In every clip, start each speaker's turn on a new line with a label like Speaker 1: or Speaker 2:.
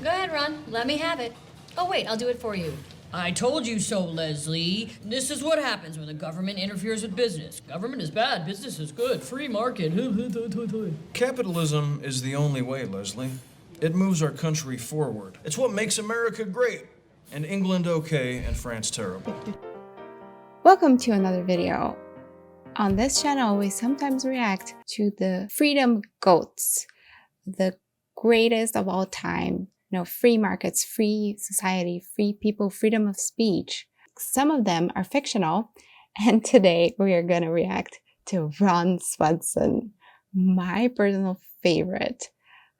Speaker 1: Go ahead, Ron. Let me have it. Oh, wait, I'll do it for you.
Speaker 2: I told you so, Leslie. This is what happens when the government interferes with business. Government is bad, business is good, free market.
Speaker 3: Capitalism is the only way, Leslie. It moves our country forward. It's what makes America great, and England okay, and France terrible.
Speaker 4: Welcome to another video. On this channel, we sometimes react to the freedom goats, the greatest of all time. Free markets, free society, free people, freedom of speech. Some of them are fictional, and today we are going to react to Ron Swanson, my personal favorite.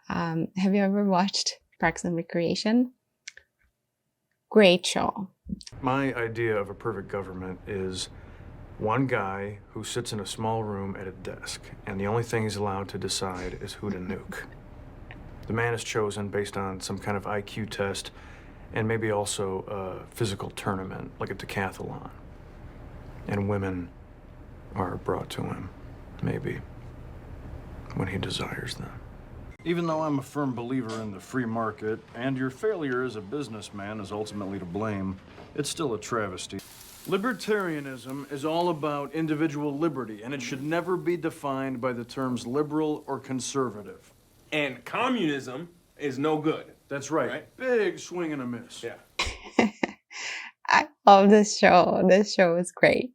Speaker 4: Have you ever watched Parks and Recreation? Great show.
Speaker 3: My idea of a perfect government is one guy who sits in a small room at a desk, and the only thing he's allowed to decide is who to nuke. The man is chosen based on some kind of IQ test and maybe also a physical tournament, like a decathlon. And women are brought to him, maybe, when he desires them. Even though I'm a firm believer in the free market, and your failure as a businessman is ultimately to blame, it's still a travesty. Libertarianism is all about individual liberty, and it should never be defined by the terms liberal or conservative.
Speaker 5: And communism is no good.
Speaker 3: That's right. Big swing and a miss.
Speaker 5: Yeah.
Speaker 4: I love this show. This show is great.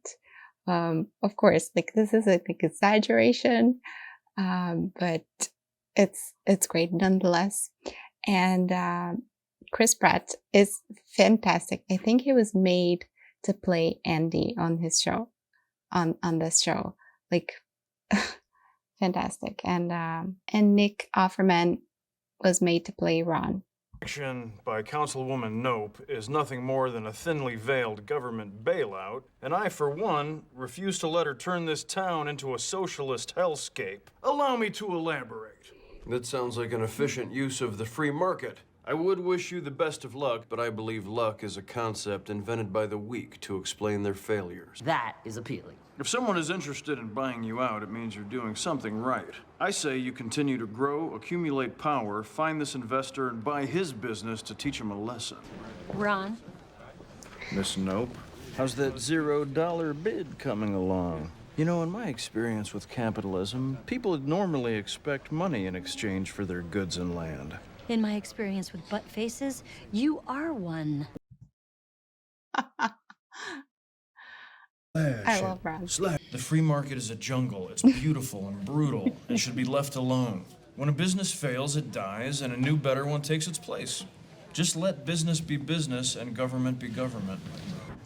Speaker 4: Of course, this is an exaggeration, but it's great nonetheless. And Chris Pratt is fantastic. I think he was made to play Andy on his show, on this show. Fantastic. And Nick Offerman was made to play Ron.
Speaker 3: Action by Councilwoman Nope is nothing more than a thinly veiled government bailout, and I, for one, refuse to let her turn this town into a socialist hellscape. Allow me to elaborate. That sounds like an efficient use of the free market. I would wish you the best of luck, but I believe luck is a concept invented by the weak to explain their failures.
Speaker 6: That is appealing.
Speaker 3: If someone is interested in buying you out, it means you're doing something right. I say you continue to grow, accumulate power, find this investor, and buy his business to teach him a lesson.
Speaker 1: Ron?
Speaker 3: Miss Nope, how's that $0 bid coming along? You know, in my experience with capitalism, people normally expect money in exchange for their goods and land.
Speaker 1: In my experience with butt faces, you are one.
Speaker 4: I love Ron.
Speaker 3: The free market is a jungle. It's beautiful and brutal and should be left alone. When a business fails, it dies, and a new, better one takes its place. Just let business be business and government be government.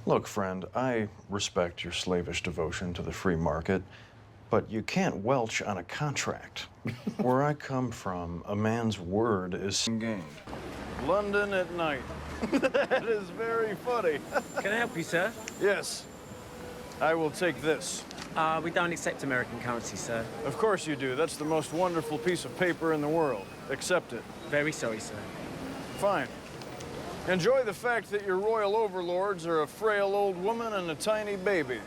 Speaker 3: Look, friend, I respect your slavish devotion to the free market, but you can't welch on a contract. Where I come from, a man's word is gained. London at night. That is very funny.
Speaker 5: Can I help you, sir?
Speaker 3: Yes. I will take this.
Speaker 5: We don't accept American currency, sir.
Speaker 3: Of course you do. That's the most wonderful piece of paper in the world. Accept it.
Speaker 5: Very sorry, sir.
Speaker 3: Fine. Enjoy the fact that your royal overlords are a frail old woman and a tiny baby.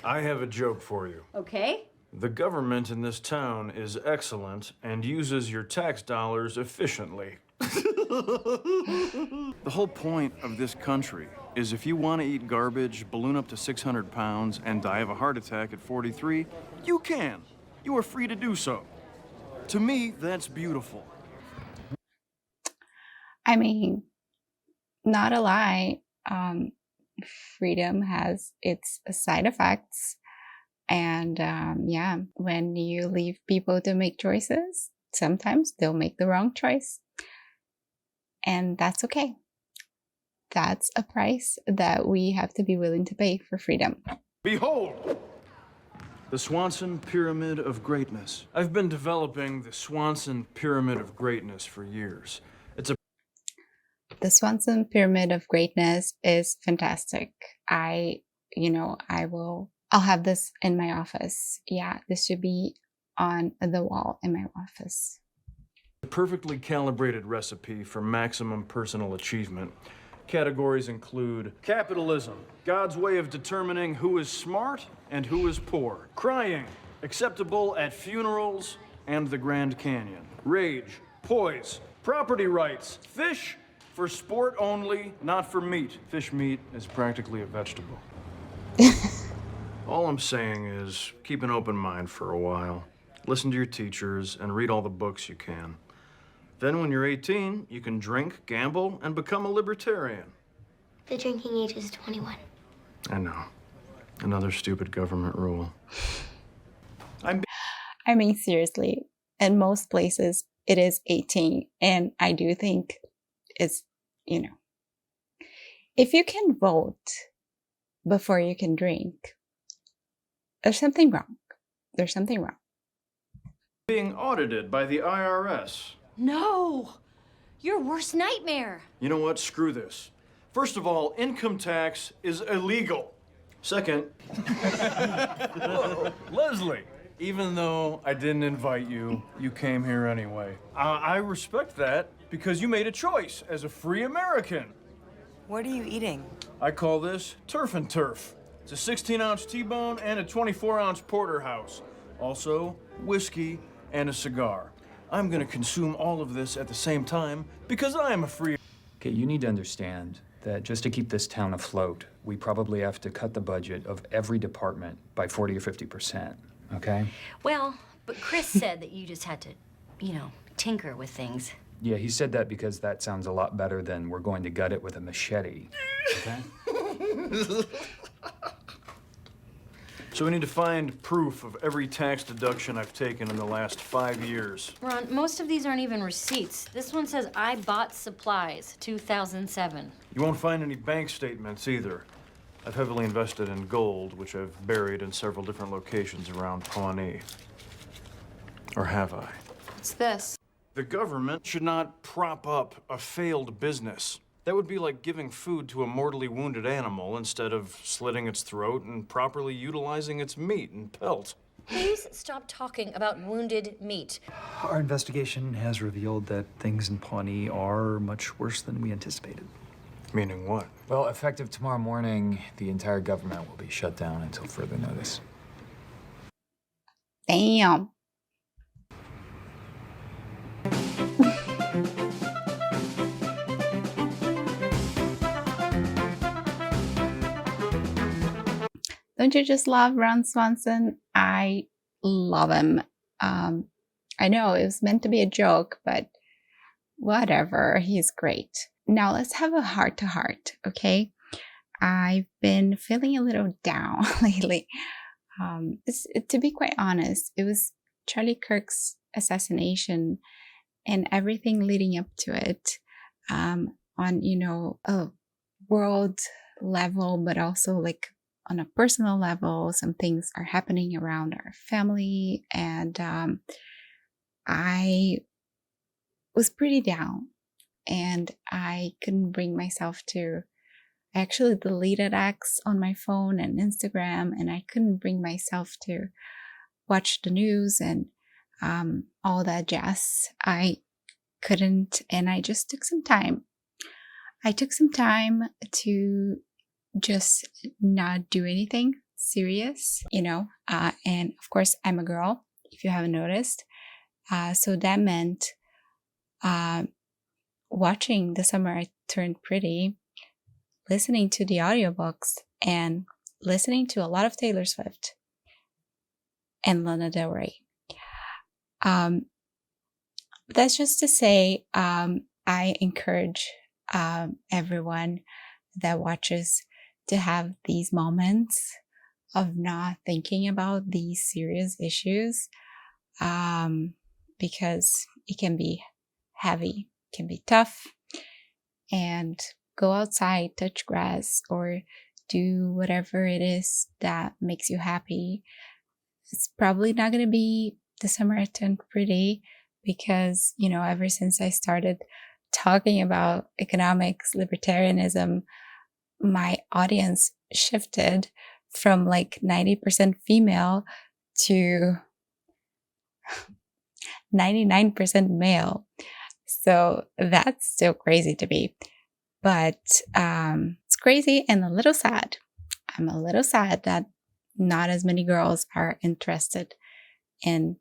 Speaker 3: I have a joke for you.
Speaker 1: Okay.
Speaker 3: The government in this town is excellent and uses your tax dollars efficiently. The whole point of this country is if you want to eat garbage, balloon up to 600 pounds, and die of a heart attack at 43, you can. You are free to do so. To me, that's beautiful.
Speaker 4: I mean, not a lie. Freedom has its side effects. And yeah, when you leave people to make choices, sometimes they'll make the wrong choice. And that's okay. That's a price that we have to be willing to pay for freedom.
Speaker 3: Behold! The Swanson Pyramid of Greatness. I've been developing the Swanson Pyramid of Greatness for years.
Speaker 4: The Swanson Pyramid of Greatness is fantastic. I'll have this in my office. Yeah, this should be on the wall in my office.
Speaker 3: A perfectly calibrated recipe for maximum personal achievement. Categories include capitalism, God's way of determining who is smart and who is poor. Crying, acceptable at funerals and the Grand Canyon. Rage, Poise, property rights, fish for sport only, not for meat. Fish meat is practically a vegetable. All I'm saying is keep an open mind for a while. Listen to your teachers and read all the books you can. Then when you're 18, you can drink, gamble, and become a libertarian.
Speaker 6: The drinking age is 21.
Speaker 3: I know. Another stupid government rule.
Speaker 4: I mean, seriously, in most places it is 18. And I do think it's, if you can vote before you can drink, there's something wrong. There's something wrong.
Speaker 3: Being audited by the IRS.
Speaker 1: No! Your worst nightmare.
Speaker 3: You know what? Screw this. First of all, income tax is illegal. Second, Leslie, even though I didn't invite you, you came here anyway. I respect that because you made a choice as a free American.
Speaker 7: What are you eating?
Speaker 3: I call this turf and turf. It's a 16-ounce T-bone and a 24-ounce porterhouse. Also, whiskey and a cigar. I'm gonna consume all of this at the same time because I am a free...
Speaker 8: Okay, you need to understand that just to keep this town afloat, we probably have to cut the budget of every department by 40 or 50%, okay?
Speaker 1: Well, but Chris said that you just had to, tinker with things.
Speaker 8: Yeah, he said that because that sounds a lot better than we're going to gut it with a machete, okay?
Speaker 3: So we need to find proof of every tax deduction I've taken in the last 5 years.
Speaker 1: Ron, most of these aren't even receipts. This one says I bought supplies, 2007.
Speaker 3: You won't find any bank statements either. I've heavily invested in gold, which I've buried in several different locations around Pawnee. Or have I?
Speaker 7: What's this?
Speaker 3: The government should not prop up a failed business. That would be like giving food to a mortally wounded animal instead of slitting its throat and properly utilizing its meat and pelt.
Speaker 1: Please stop talking about wounded meat.
Speaker 9: Our investigation has revealed that things in Pawnee are much worse than we anticipated.
Speaker 3: Meaning what?
Speaker 8: Well, effective tomorrow morning, the entire government will be shut down until further notice.
Speaker 4: Damn. Don't you just love Ron Swanson? I love him. I know it was meant to be a joke, but whatever. He's great. Now let's have a heart-to-heart, okay? I've been feeling a little down lately. To be quite honest, it was Charlie Kirk's assassination and everything leading up to it on, a world level, but also like on a personal level. Some things are happening around our family, and I was pretty down, and I couldn't bring myself to... I actually deleted X on my phone and Instagram, and I couldn't bring myself to watch the news and all that jazz. I couldn't, and I just took some time. I took some time to just not do anything serious, and of course I'm a girl, if you haven't noticed. So that meant watching The Summer I Turned Pretty, listening to the audiobooks, and listening to a lot of Taylor Swift and Lana Del Rey. That's just to say, I encourage everyone that watches to have these moments of not thinking about these serious issues, because it can be heavy, it can be tough, and go outside, touch grass, or do whatever it is that makes you happy. It's probably not going to be The Summer I Turned Pretty, because, ever since I started talking about economics, libertarianism, my audience shifted from like 90% female to 99% male. So that's still crazy to me. But it's crazy and a little sad. I'm a little sad that not as many girls are interested in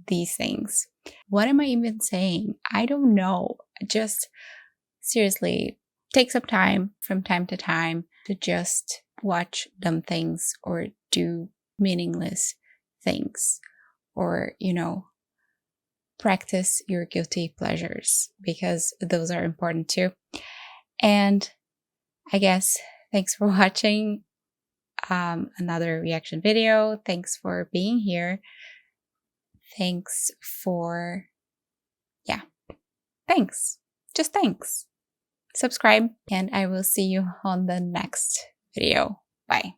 Speaker 4: these things. What am I even saying? I don't know. Just seriously, take some time from time to time to just watch dumb things or do meaningless things, or, practice your guilty pleasures, because those are important too. And I guess thanks for watching another reaction video. Thanks for being here. Thanks. Just thanks. Subscribe, and I will see you on the next video. Bye.